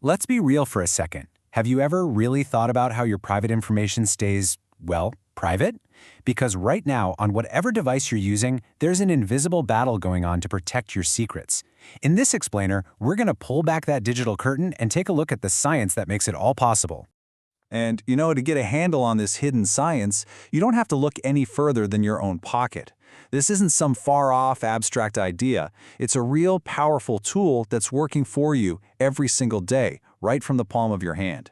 Let's be real for a second. Have you ever really thought about how your private information stays, well, private? Because right now, on whatever device you're using, there's an invisible battle going on to protect your secrets. In this explainer, we're going to pull back that digital curtain and take a look at the science that makes it all possible. And, to get a handle on this hidden science, you don't have to look any further than your own pocket. This isn't some far-off abstract idea. It's a real powerful tool that's working for you every single day, right from the palm of your hand.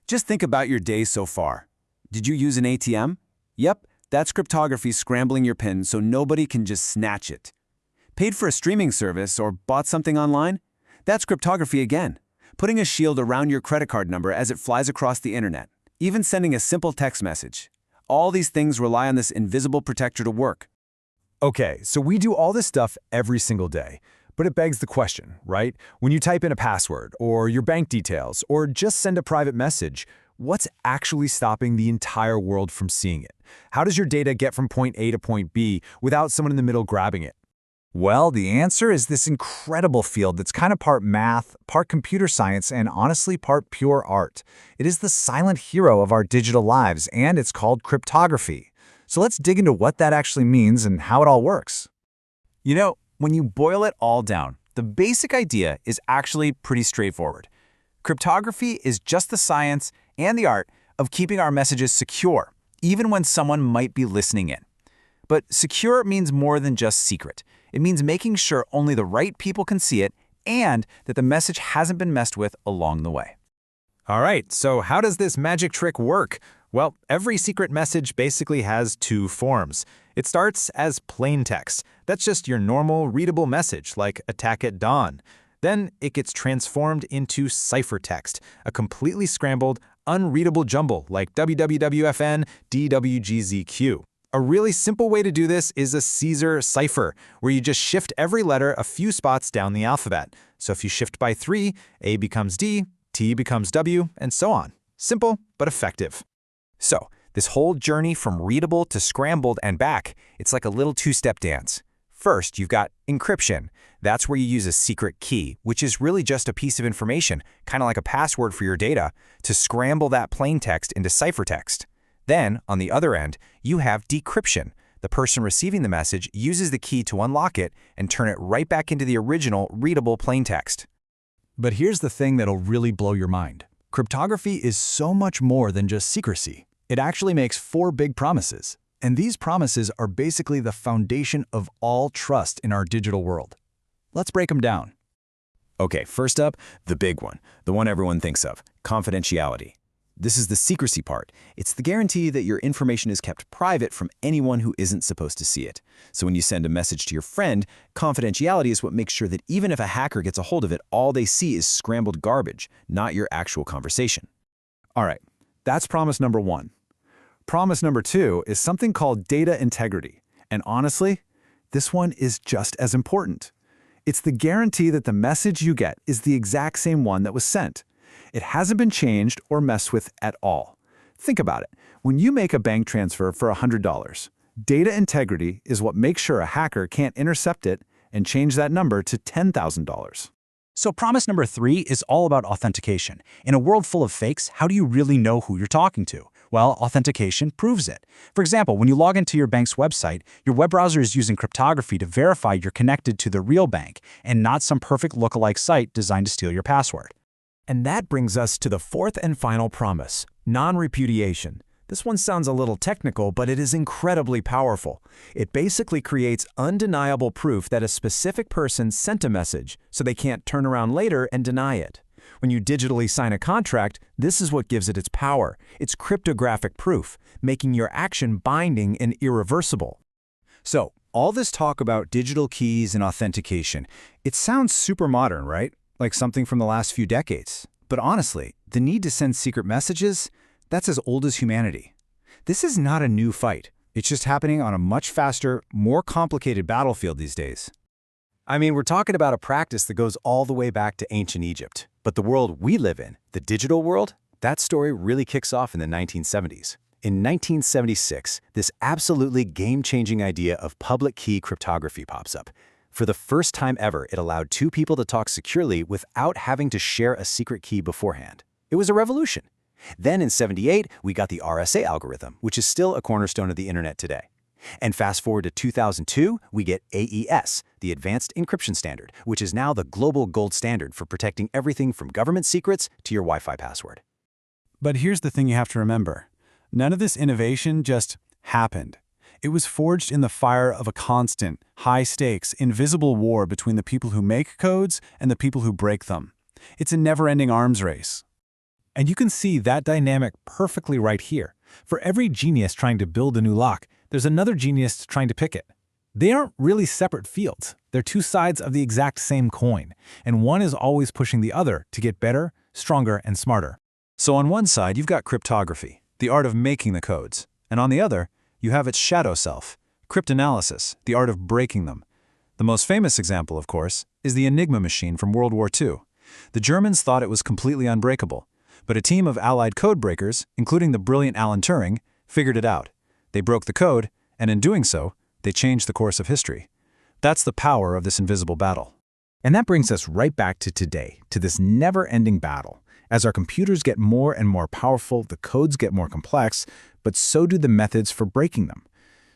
Just think about your day so far. Did you use an ATM? Yep, that's cryptography scrambling your PIN so nobody can just snatch it. Paid for a streaming service or bought something online? That's cryptography again. Putting a shield around your credit card number as it flies across the internet. Even sending a simple text message. All these things rely on this invisible protector to work. Okay, so we do all this stuff every single day. But it begs the question, right? When you type in a password, or your bank details, or just send a private message, what's actually stopping the entire world from seeing it? How does your data get from point A to point B without someone in the middle grabbing it? Well, the answer is this incredible field that's kind of part math, part computer science, and honestly part pure art. It is the silent hero of our digital lives, and it's called cryptography. So let's dig into what that actually means and how it all works. When you boil it all down, the basic idea is actually pretty straightforward. Cryptography is just the science and the art of keeping our messages secure, even when someone might be listening in. But secure means more than just secret. It means making sure only the right people can see it and that the message hasn't been messed with along the way. All right, so how does this magic trick work? Well, every secret message basically has two forms. It starts as plain text. That's just your normal readable message, like attack at dawn. Then it gets transformed into ciphertext, a completely scrambled, unreadable jumble like WWWFN, DWGZQ. A really simple way to do this is a Caesar cipher, where you just shift every letter a few spots down the alphabet. So if you shift by 3, A becomes D, T becomes W, and so on. Simple, but effective. So, this whole journey from readable to scrambled and back, it's like a little two-step dance. First, you've got encryption. That's where you use a secret key, which is really just a piece of information, kind of like a password for your data, to scramble that plain text into ciphertext. Then, on the other end, you have decryption. The person receiving the message uses the key to unlock it and turn it right back into the original readable plain text. But here's the thing that'll really blow your mind. Cryptography is so much more than just secrecy. It actually makes 4 big promises. And these promises are basically the foundation of all trust in our digital world. Let's break them down. Okay, first up, the big one, the one everyone thinks of, confidentiality. This is the secrecy part. It's the guarantee that your information is kept private from anyone who isn't supposed to see it. So when you send a message to your friend, confidentiality is what makes sure that even if a hacker gets a hold of it, all they see is scrambled garbage, not your actual conversation. All right, that's promise number 1. Promise number 2 is something called data integrity. And honestly, this one is just as important. It's the guarantee that the message you get is the exact same one that was sent. It hasn't been changed or messed with at all. Think about it. When you make a bank transfer for $100, data integrity is what makes sure a hacker can't intercept it and change that number to $10,000. So promise number 3 is all about authentication. In a world full of fakes, how do you really know who you're talking to? Well, authentication proves it. For example, when you log into your bank's website, your web browser is using cryptography to verify you're connected to the real bank and not some perfect lookalike site designed to steal your password. And that brings us to the 4th and final promise, non-repudiation. This one sounds a little technical, but it is incredibly powerful. It basically creates undeniable proof that a specific person sent a message, so they can't turn around later and deny it. When you digitally sign a contract, this is what gives it its power. It's cryptographic proof, making your action binding and irreversible. So, all this talk about digital keys and authentication, it sounds super modern, right? Like something from the last few decades. But honestly, the need to send secret messages, that's as old as humanity. This is not a new fight. It's just happening on a much faster, more complicated battlefield these days. I mean, we're talking about a practice that goes all the way back to ancient Egypt. But the world we live in, the digital world, that story really kicks off in the 1970s. In 1976, this absolutely game-changing idea of public key cryptography pops up. For the first time ever, it allowed two people to talk securely without having to share a secret key beforehand. It was a revolution. Then in '78, we got the RSA algorithm, which is still a cornerstone of the internet today. And fast forward to 2002, we get AES, the Advanced Encryption Standard, which is now the global gold standard for protecting everything from government secrets to your Wi-Fi password. But here's the thing you have to remember. None of this innovation just happened. It was forged in the fire of a constant, high-stakes, invisible war between the people who make codes and the people who break them. It's a never-ending arms race. And you can see that dynamic perfectly right here. For every genius trying to build a new lock, there's another genius trying to pick it. They aren't really separate fields. They're two sides of the exact same coin, and one is always pushing the other to get better, stronger, and smarter. So on one side, you've got cryptography, the art of making the codes, and on the other, you have its shadow self, cryptanalysis, the art of breaking them. The most famous example, of course, is the Enigma machine from World War II. The Germans thought it was completely unbreakable, but a team of Allied code breakers, including the brilliant Alan Turing, figured it out. They broke the code, and in doing so, they changed the course of history. That's the power of this invisible battle. And that brings us right back to today, to this never-ending battle. As our computers get more and more powerful, the codes get more complex, but so do the methods for breaking them.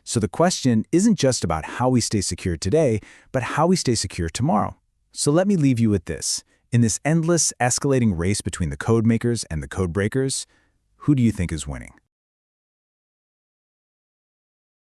So the question isn't just about how we stay secure today, but how we stay secure tomorrow. So let me leave you with this. In this endless, escalating race between the code makers and the code breakers, who do you think is winning?